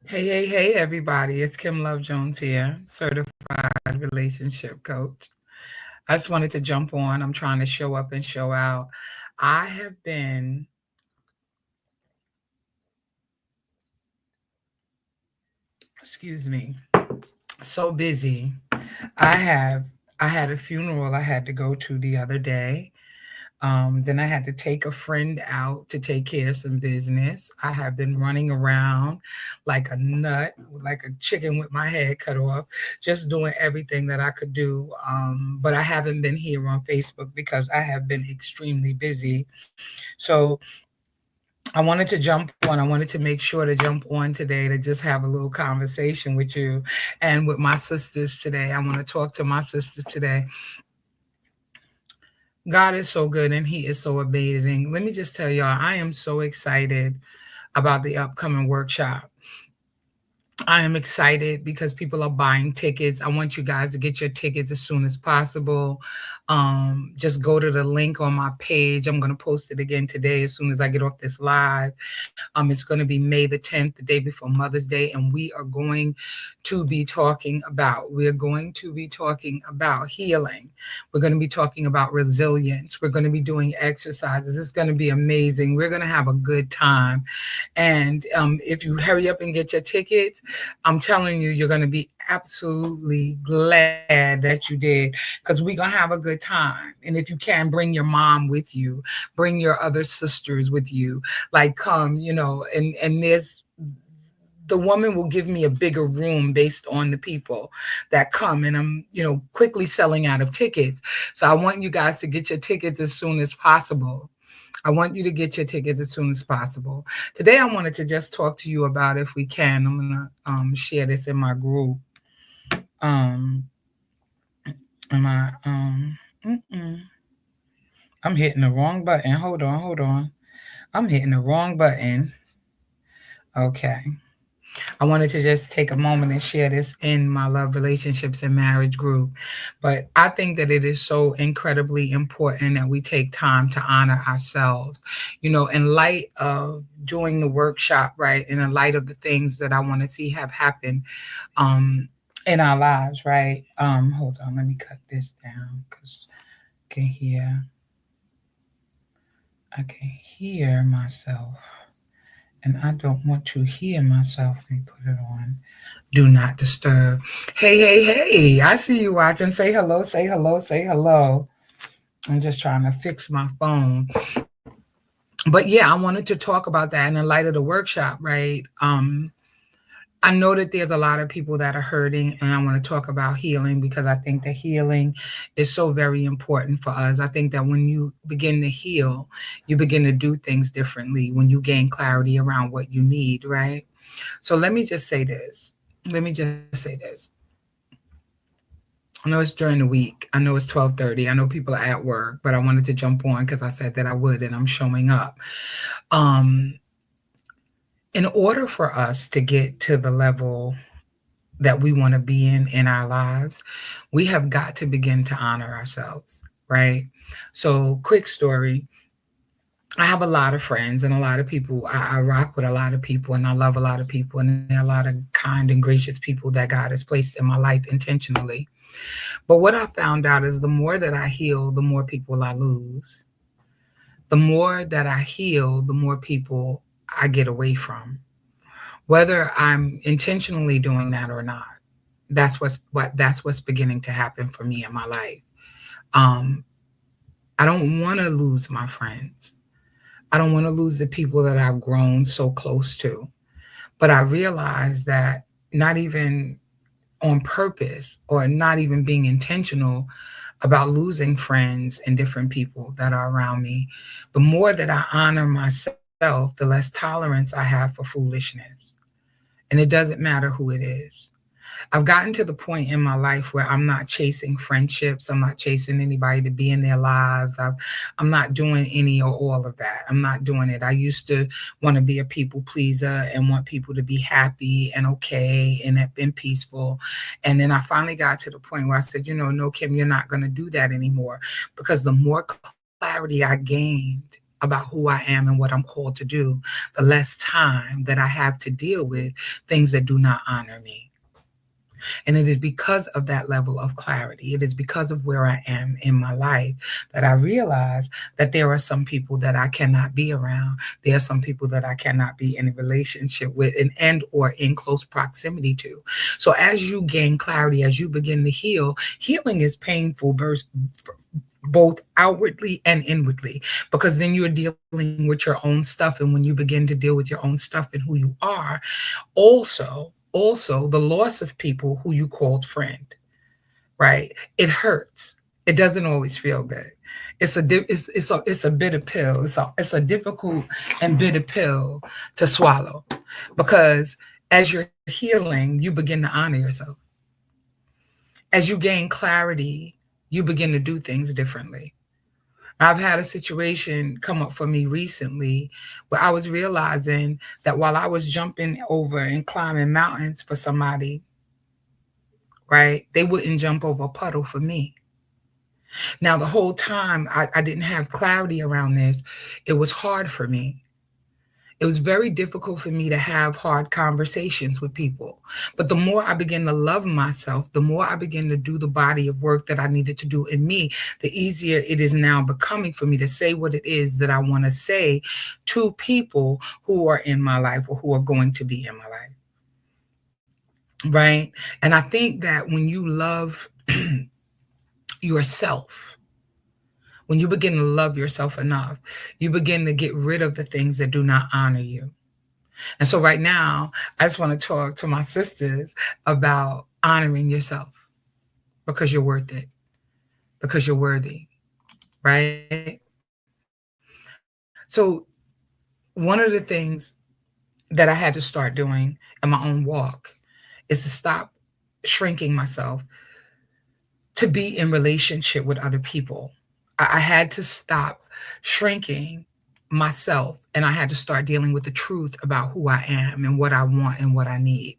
Hey, everybody. It's Kim Love Jones here, certified relationship coach. I just wanted to jump on. I'm trying to show up and show out. I have been, excuse me, so busy. I have, I had a funeral I had to go to the other day. Then I had to take a friend out to take care of some business. I have been running around like a nut, like a chicken with my head cut off, just doing everything that I could do. But I haven't been here on Facebook because I have been extremely busy. So I wanted to jump on. I wanted to make sure to jump on today to just have a little conversation with you and with my sisters today. I want to talk to my sisters today. God is so good and He is so amazing. Let me just tell y'all, I am so excited about the upcoming workshop. I am excited because people are buying tickets. I want you guys to get your tickets as soon as possible. Just go to the link on my page. I'm going to post it again today as soon as I get off this live. It's going to be May the 10th, the day before Mother's Day, and we're going to be talking about healing. We're going to be talking about resilience. We're going to be doing exercises. It's going to be amazing. We're going to have a good time. And if you hurry up and get your tickets, I'm telling you, you're going to be absolutely glad that you did because we're going to have a good time. And if you can, bring your mom with you, bring your other sisters with you. Like, come, and the woman will give me a bigger room based on the people that come, and I'm quickly selling out of tickets. So I want you guys to get your tickets as soon as possible. I want you to get your tickets as soon as possible. Today I wanted to just talk to you about, if we can, I'm going to share this in my group. um am I I'm hitting the wrong button. Hold on. I'm hitting the wrong button. Okay. I wanted to just take a moment and share this in my love, relationships, and marriage group. But I think that it is so incredibly important that we take time to honor ourselves. In light of doing the workshop, right? In the light of the things that I want to see have happened um, in our lives, right? Hold on, let me cut this down because I can hear. I can hear myself, and I don't want to hear myself. Let me put it on do not disturb. Hey, I see you watching. Say hello, say hello, say hello. I'm just trying to fix my phone. But yeah, I wanted to talk about that in the light of the workshop, right? I know that there's a lot of people that are hurting, and I want to talk about healing because I think that healing is so very important for us. I think that when you begin to heal, you begin to do things differently when you gain clarity around what you need, right? So let me just say this. Let me just say this. I know it's during the week. I know it's 12:30. I know people are at work, but I wanted to jump on because I said that I would, and I'm showing up. Um, in order for us to get to the level that we want to be in our lives, we have got to begin to honor ourselves, right? So, quick story. I have a lot of friends and a lot of people. I rock with a lot of people and I love a lot of people. And there are a lot of kind and gracious people that God has placed in my life intentionally. But what I found out is the more that I heal, the more people I lose. The more that I heal, the more people I get away from, whether I'm intentionally doing that or not. That's what's beginning to happen for me in my life. Um, I don't want to lose my friends. I don't want to lose the people that I've grown so close to. But I realize that not even on purpose or not even being intentional about losing friends and different people that are around me, the more that I honor myself, the less tolerance I have for foolishness. And it doesn't matter who it is. I've gotten to the point in my life where I'm not chasing friendships. I'm not chasing anybody to be in their lives. I'm not doing any or all of that. I'm not doing it. I used to want to be a people pleaser and want people to be happy and okay and peaceful. And then I finally got to the point where I said, no, Kim, you're not going to do that anymore, because the more clarity I gained about who I am and what I'm called to do, the less time that I have to deal with things that do not honor me. And it is because of that level of clarity, it is because of where I am in my life that I realize that there are some people that I cannot be around. There are some people that I cannot be in a relationship with and or in close proximity to. So as you gain clarity, as you begin to heal, healing is painful both outwardly and inwardly, because then you're dealing with your own stuff. And when you begin to deal with your own stuff and who you are, also the loss of people who you called friend, right? It hurts. It doesn't always feel good. It's a bitter pill. It's a difficult and bitter pill to swallow, because as you're healing, you begin to honor yourself. As you gain clarity, you begin to do things differently. I've had a situation come up for me recently where I was realizing that while I was jumping over and climbing mountains for somebody, right, they wouldn't jump over a puddle for me. Now, the whole time I didn't have clarity around this, it was hard for me. It was very difficult for me to have hard conversations with people. But the more I began to love myself, the more I began to do the body of work that I needed to do in me, the easier it is now becoming for me to say what it is that I want to say to people who are in my life or who are going to be in my life. Right? And I think that when you love yourself, when you begin to love yourself enough, you begin to get rid of the things that do not honor you. And so right now, I just want to talk to my sisters about honoring yourself, because you're worth it, because you're worthy, right? So one of the things that I had to start doing in my own walk is to stop shrinking myself to be in relationship with other people. I had to stop shrinking myself, and I had to start dealing with the truth about who I am and what I want and what I need.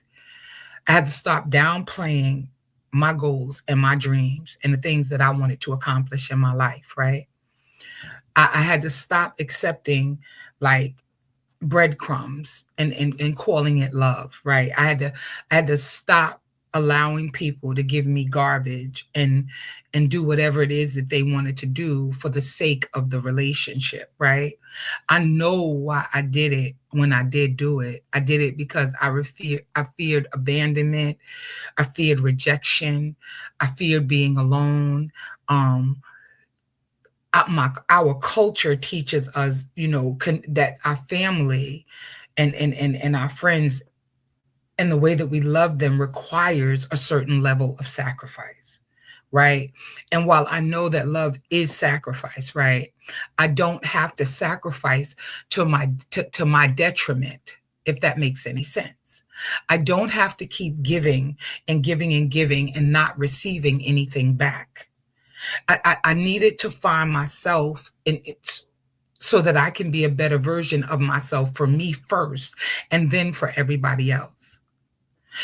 I had to stop downplaying my goals and my dreams and the things that I wanted to accomplish in my life, right? I had to stop accepting like breadcrumbs and calling it love, right? I had to stop allowing people to give me garbage and do whatever it is that they wanted to do for the sake of the relationship, right? I know why I did it when I did do it. I did it because I feared abandonment, I feared rejection, I feared being alone. Our culture teaches us, that our family and our friends and the way that we love them requires a certain level of sacrifice, right? And while I know that love is sacrifice, right, I don't have to sacrifice to my detriment, if that makes any sense. I don't have to keep giving and giving and giving and not receiving anything back. I needed to find myself in it so that I can be a better version of myself for me first and then for everybody else.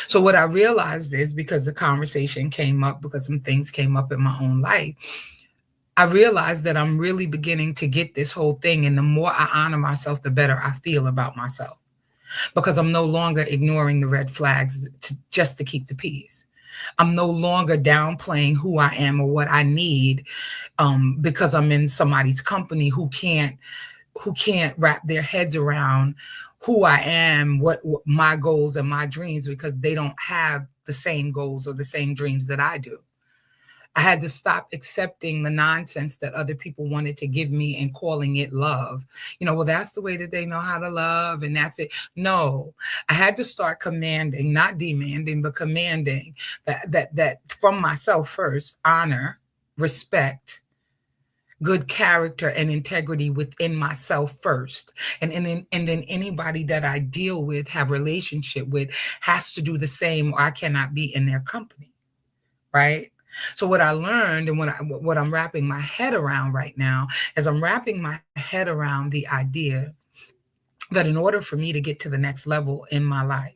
So what I realized is, because the conversation came up, because some things came up in my own life, I realized that I'm really beginning to get this whole thing. And the more I honor myself, the better I feel about myself, because I'm no longer ignoring the red flags just to keep the peace. I'm no longer downplaying who I am or what I need, because I'm in somebody's company who can't wrap their heads around who I am, what my goals and my dreams, because they don't have the same goals or the same dreams that I do. I had to stop accepting the nonsense that other people wanted to give me and calling it love. Well, that's the way that they know how to love, and that's it. No, I had to start commanding, not demanding, but commanding that from myself first: honor, respect, good character and integrity within myself first. And then anybody that I deal with, have relationship with, has to do the same, or I cannot be in their company, right? So what I learned, and what I'm wrapping my head around right now, is I'm wrapping my head around the idea that in order for me to get to the next level in my life,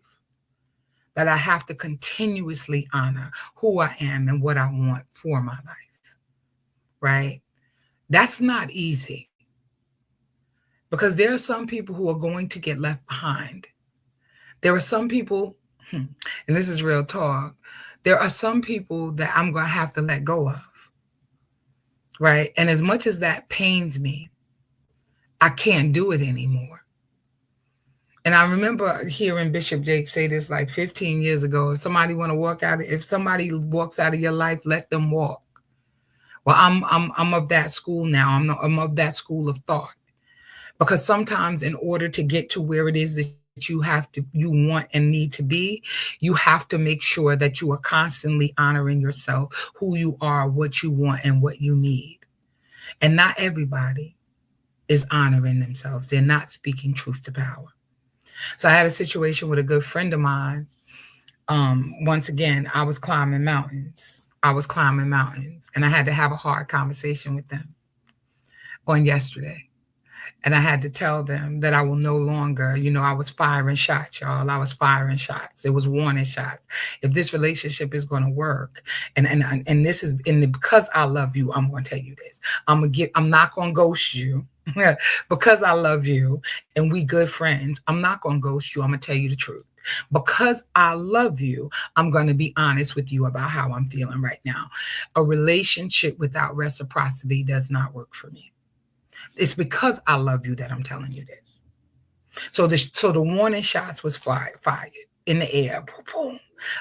that I have to continuously honor who I am and what I want for my life, right? That's not easy. Because there are some people who are going to get left behind. There are some people, and this is real talk, there are some people that I'm going to have to let go of, right? And as much as that pains me, I can't do it anymore. And I remember hearing Bishop Jake say this like 15 years ago. If somebody walks out of your life, let them walk. Well, I'm of that school now. I'm of that school of thought. Because sometimes in order to get to where it is that you want and need to be, you have to make sure that you are constantly honoring yourself, who you are, what you want, and what you need. And not everybody is honoring themselves. They're not speaking truth to power. So I had a situation with a good friend of mine. Once again, I was climbing mountains. And I had to have a hard conversation with them on yesterday. And I had to tell them that I will no longer, I was firing shots, y'all. I was firing shots. It was warning shots. If this relationship is going to work, and this is, and because I love you, I'm going to tell you this. I'm not going to ghost you because I love you and we good friends. I'm not going to ghost you. I'm going to tell you the truth. Because I love you, I'm going to be honest with you about how I'm feeling right now. A relationship without reciprocity does not work for me. It's because I love you that I'm telling you this. So the warning shots was fired in the air. Boom.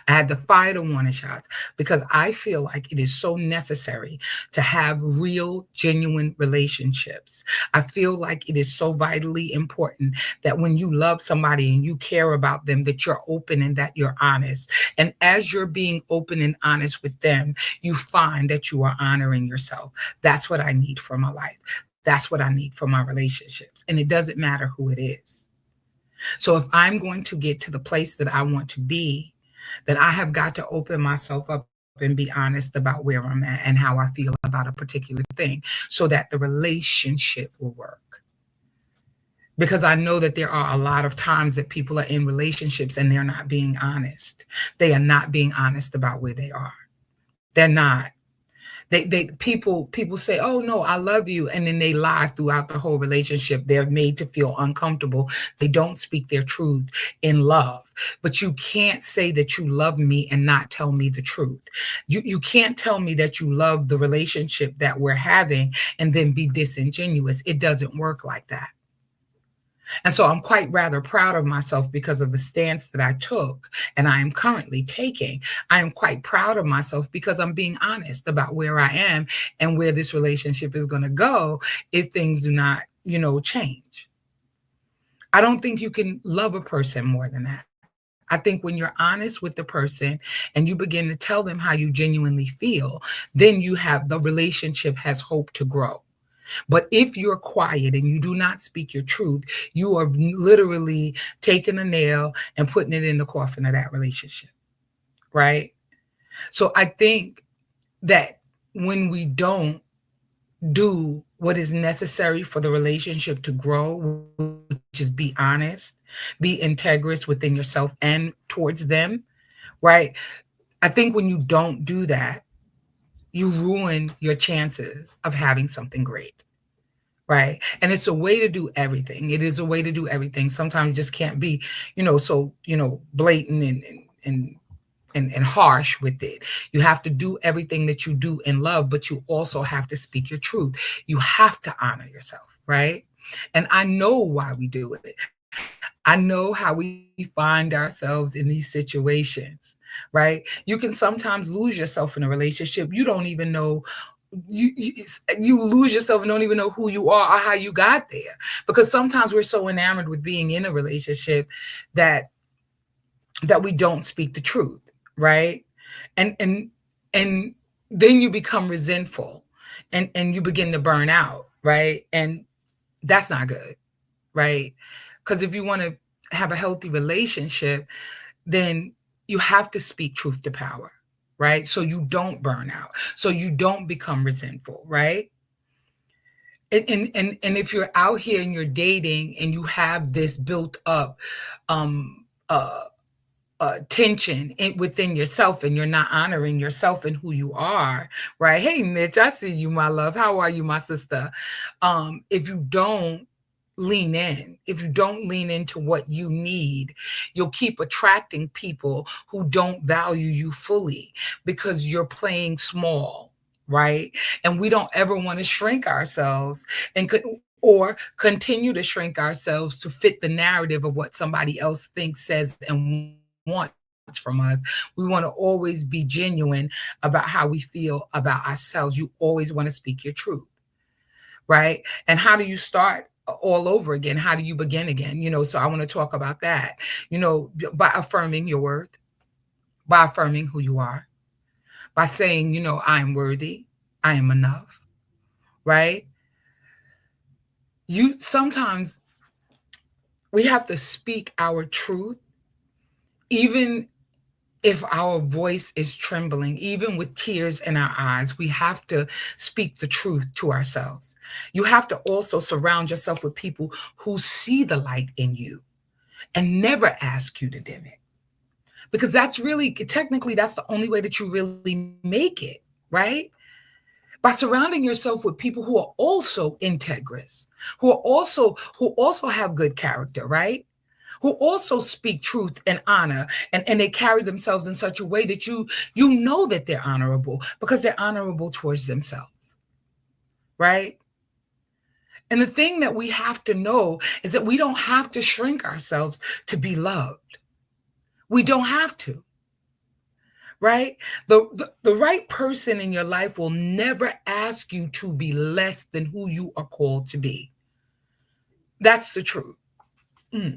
I had to fire the warning shots because I feel like it is so necessary to have real, genuine relationships. I feel like it is so vitally important that when you love somebody and you care about them, that you're open and that you're honest. And as you're being open and honest with them, you find that you are honoring yourself. That's what I need for my life. That's what I need for my relationships. And it doesn't matter who it is. So if I'm going to get to the place that I want to be, then I have got to open myself up and be honest about where I'm at and how I feel about a particular thing so that the relationship will work. Because I know that there are a lot of times that people are in relationships and they're not being honest. They are not being honest about where they are. They're not. People say, oh no, I love you. And then they lie throughout the whole relationship. They're made to feel uncomfortable. They don't speak their truth in love. But you can't say that you love me and not tell me the truth. You can't tell me that you love the relationship that we're having and then be disingenuous. It doesn't work like that. And so I'm quite rather proud of myself because of the stance that I took and I am currently taking. I am quite proud of myself because I'm being honest about where I am and where this relationship is going to go if things do not, change. I don't think you can love a person more than that. I think when you're honest with the person and you begin to tell them how you genuinely feel, then the relationship has hope to grow. But if you're quiet and you do not speak your truth, you are literally taking a nail and putting it in the coffin of that relationship, right? So I think that when we don't do what is necessary for the relationship to grow, which is be honest, be integrous within yourself and towards them, right? I think when you don't do that, you ruin your chances of having something great. Right. And it's a way to do everything. It is a way to do everything. Sometimes you just can't be, so, blatant and harsh with it. You have to do everything that you do in love, but you also have to speak your truth. You have to honor yourself. Right. And I know why we do it. I know how we find ourselves in these situations. Right. You can sometimes lose yourself in a relationship. You don't even know. You lose yourself and don't even know who you are or how you got there, because sometimes we're so enamored with being in a relationship that we don't speak the truth, right? And then you become resentful and you begin to burn out, right? And that's not good, right? Because if you want to have a healthy relationship, then you have to speak truth to power, right? So you don't burn out, so you don't become resentful, right? And if you're out here and you're dating and you have this built up tension within yourself and you're not honoring yourself and who you are, right? Hey, Mitch, I see you, my love. How are you, my sister? If you don't lean in, if you don't lean into what you need, you'll keep attracting people who don't value you fully because you're playing small, right? And we don't ever want to shrink ourselves and or continue to shrink ourselves to fit the narrative of what somebody else thinks, says, and wants from us. We want to always be genuine about how we feel about ourselves. You always want to speak your truth, right? And how do you start all over again? How do you begin again? So I want to talk about that, by affirming your worth, by affirming who you are, by saying, I am worthy, I am enough, right? Sometimes we have to speak our truth, even if our voice is trembling, even with tears in our eyes. We have to speak the truth to ourselves. You have to also surround yourself with people who see the light in you and never ask you to dim it. Because that's really, technically, that's the only way that you really make it, right? By surrounding yourself with people who are also integrous, who also have good character, right? Who also speak truth and honor, and they carry themselves in such a way that you know that they're honorable because they're honorable towards themselves, right? And the thing that we have to know is that we don't have to shrink ourselves to be loved. We don't have to, right? The right person in your life will never ask you to be less than who you are called to be. That's the truth.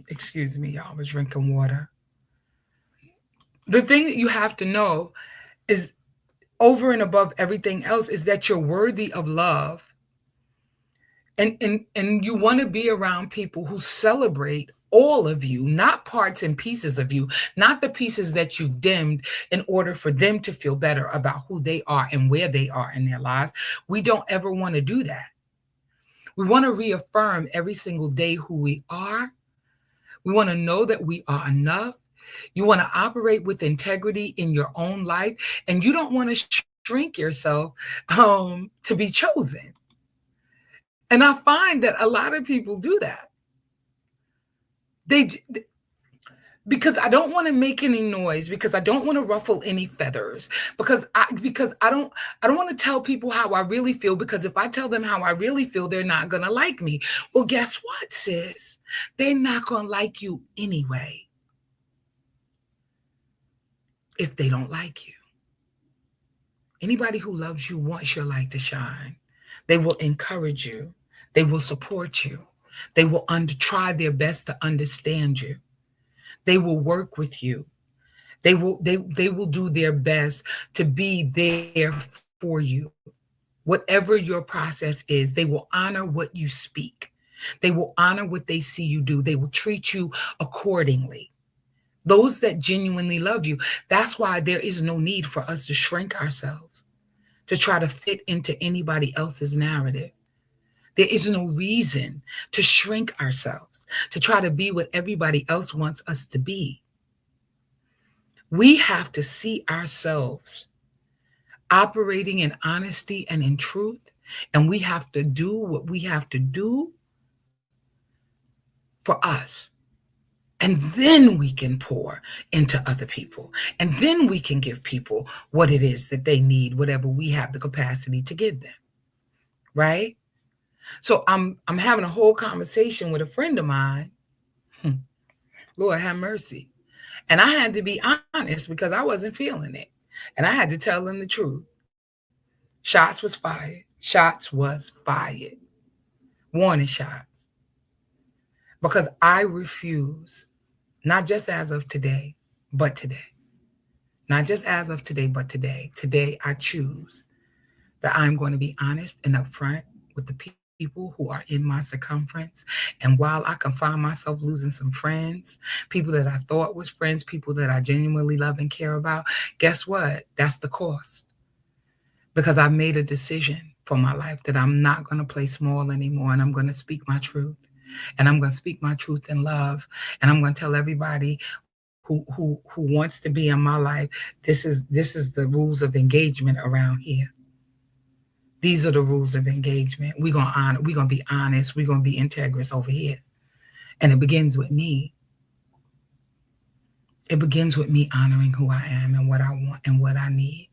Excuse me, y'all. I was drinking water. The thing that you have to know is, over and above everything else, is that you're worthy of love. And you want to be around people who celebrate all of you, not parts and pieces of you, not the pieces that you've dimmed in order for them to feel better about who they are and where they are in their lives. We don't ever want to do that. We want to reaffirm every single day who we are. We want to know that we are enough. You want to operate with integrity in your own life, and you don't want to shrink yourself to be chosen. And I find that a lot of people do that. Because I don't want to make any noise, because I don't want to ruffle any feathers, because I don't want to tell people how I really feel, because if I tell them how I really feel, they're not going to like me. Well, guess what, sis? They're not going to like you anyway if they don't like you. Anybody who loves you wants your light to shine. They will encourage you. They will support you. They will try their best to understand you. They will work with you. They will do their best to be there for you. Whatever your process is, they will honor what you speak. They will honor what they see you do. They will treat you accordingly. Those that genuinely love you. That's why there is no need for us to shrink ourselves, to try to fit into anybody else's narrative. There is no reason to shrink ourselves, to try to be what everybody else wants us to be. We have to see ourselves operating in honesty and in truth, and we have to do what we have to do for us. And then we can pour into other people. And then we can give people what it is that they need, whatever we have the capacity to give them. Right? So I'm having a whole conversation with a friend of mine. Lord have mercy. And I had to be honest because I wasn't feeling it. And I had to tell them the truth. Shots was fired. Shots was fired. Warning shots. Because I refuse, not just as of today, but today. Not just as of today, but today. Today I choose that I'm going to be honest and upfront with the people who are in my circumference. And while I can find myself losing some friends, people that I thought was friends, people that I genuinely love and care about, guess what? That's the cost. Because I've made a decision for my life that I'm not going to play small anymore, and I'm going to speak my truth. And I'm going to speak my truth in love. And I'm going to tell everybody who wants to be in my life, this is the rules of engagement around here. These are the rules of engagement. We're gonna honor, we're gonna be honest, we're gonna be integrous over here. And it begins with me. It begins with me honoring who I am and what I want and what I need.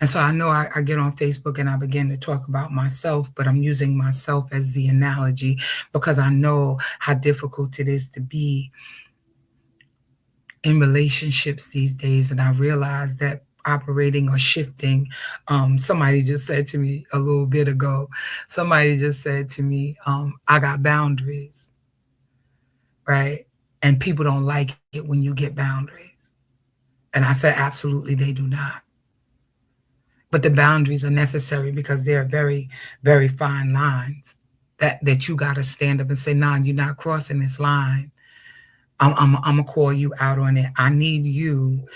And so I know I get on Facebook and I begin to talk about myself, but I'm using myself as the analogy because I know how difficult it is to be in relationships these days. And I realize that operating or shifting, somebody just said to me a little bit ago, somebody just said to me, I got boundaries, right? And people don't like it when you get boundaries. And I said, absolutely, they do not. But the boundaries are necessary because they're very, very fine lines that you got to stand up and say, nah, you're not crossing this line. I'm going to call you out on it. I need you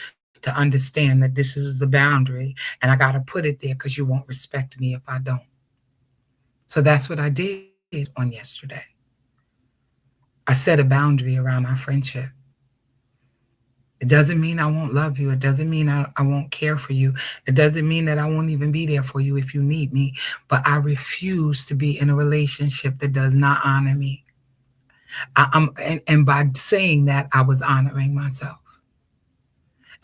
to understand that this is the boundary, and I got to put it there because you won't respect me if I don't. So that's what I did on yesterday. I set a boundary around our friendship. It doesn't mean I won't love you. It doesn't mean I won't care for you. It doesn't mean that I won't even be there for you if you need me. But I refuse to be in a relationship that does not honor me. And by saying that, I was honoring myself.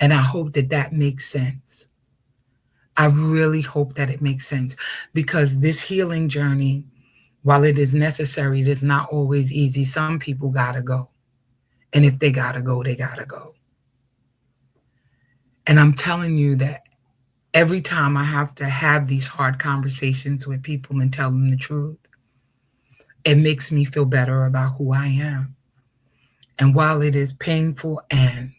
And I hope that that makes sense. I really hope that it makes sense, because this healing journey, while it is necessary, it is not always easy. Some people gotta go. And if they gotta go, they gotta go. And I'm telling you that every time I have to have these hard conversations with people and tell them the truth, it makes me feel better about who I am. And while it is painful and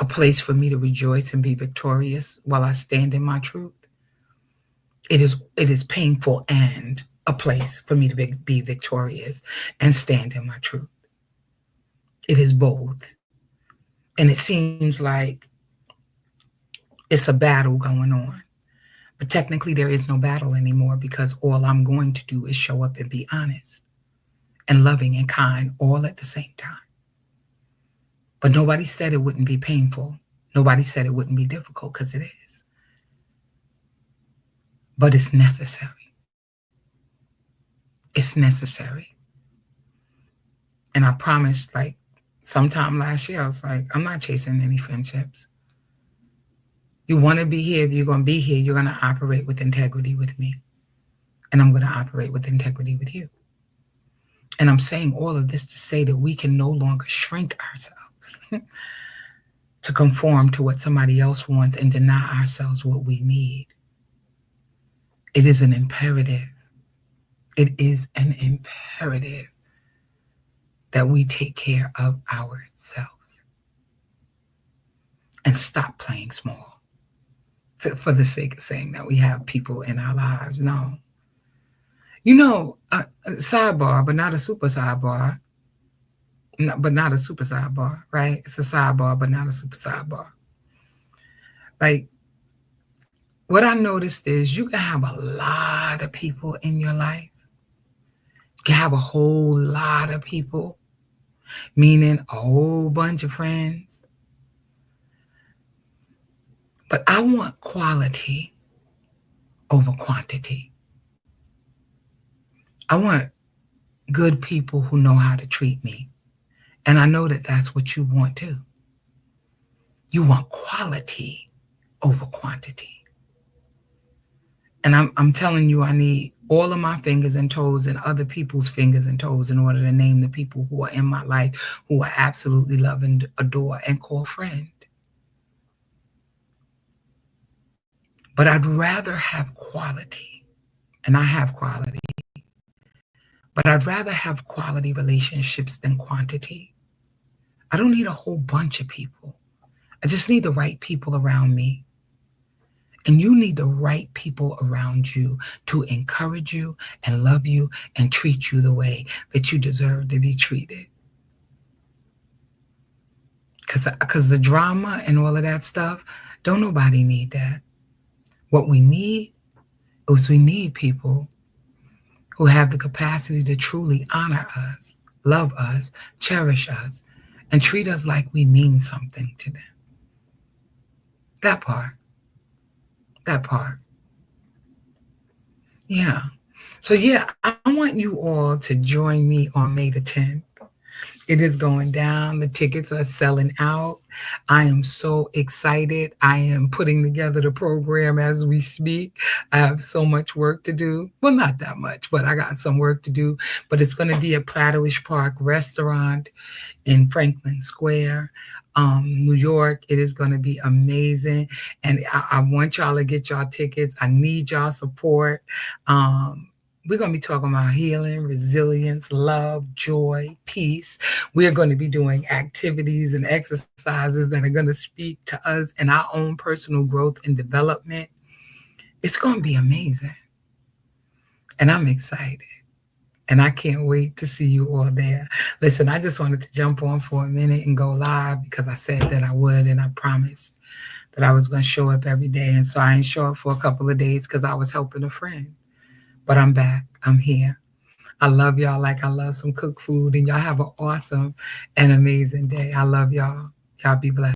a place for me to rejoice and be victorious while I stand in my truth, it is painful and a place for me to be victorious and stand in my truth. It is both. And it seems like it's a battle going on. But technically, there is no battle anymore, because all I'm going to do is show up and be honest and loving and kind all at the same time. But nobody said it wouldn't be painful. Nobody said it wouldn't be difficult, because it is. But it's necessary. It's necessary. And I promised, like, sometime last year, I was like, I'm not chasing any friendships. You want to be here. If you're going to be here, you're going to operate with integrity with me. And I'm going to operate with integrity with you. And I'm saying all of this to say that we can no longer shrink ourselves to conform to what somebody else wants and deny ourselves what we need. It is an imperative. It is an imperative that we take care of ourselves and stop playing small for the sake of saying that we have people in our lives. No. You know, sidebar, but not a super sidebar. No, but not a super sidebar, right? It's a sidebar, but not a super sidebar. Like, what I noticed is you can have a lot of people in your life. You can have a whole lot of people, meaning a whole bunch of friends. But I want quality over quantity. I want good people who know how to treat me. And I know that that's what you want too. You want quality over quantity. And I'm telling you, I need all of my fingers and toes and other people's fingers and toes in order to name the people who are in my life, who I absolutely love and adore and call friend. But I'd rather have quality, and I have quality, but I'd rather have quality relationships than quantity. I don't need a whole bunch of people. I just need the right people around me. And you need the right people around you to encourage you and love you and treat you the way that you deserve to be treated. Because the drama and all of that stuff, don't nobody need that. What we need is we need people who have the capacity to truly honor us, love us, cherish us, and treat us like we mean something to them. That part. That part. Yeah. So yeah, I want you all to join me on May the 10th. It is going down. The tickets are selling out. I am so excited. I am putting together the program as we speak. I have so much work to do. Well, not that much, but I got some work to do. But it's going to be a Platoish Park restaurant in Franklin Square, New York. It is going to be amazing. And I want y'all to get y'all tickets. I need y'all support. We're going to be talking about healing, resilience, love, joy, peace. We're going to be doing activities and exercises that are going to speak to us and our own personal growth and development. It's going to be amazing. And I'm excited. And I can't wait to see you all there. Listen, I just wanted to jump on for a minute and go live because I said that I would, and I promised that I was going to show up every day. And so I didn't show up for a couple of days because I was helping a friend. But I'm back. I'm here. I love y'all like I love some cooked food, and y'all have an awesome and amazing day. I love y'all. Y'all be blessed.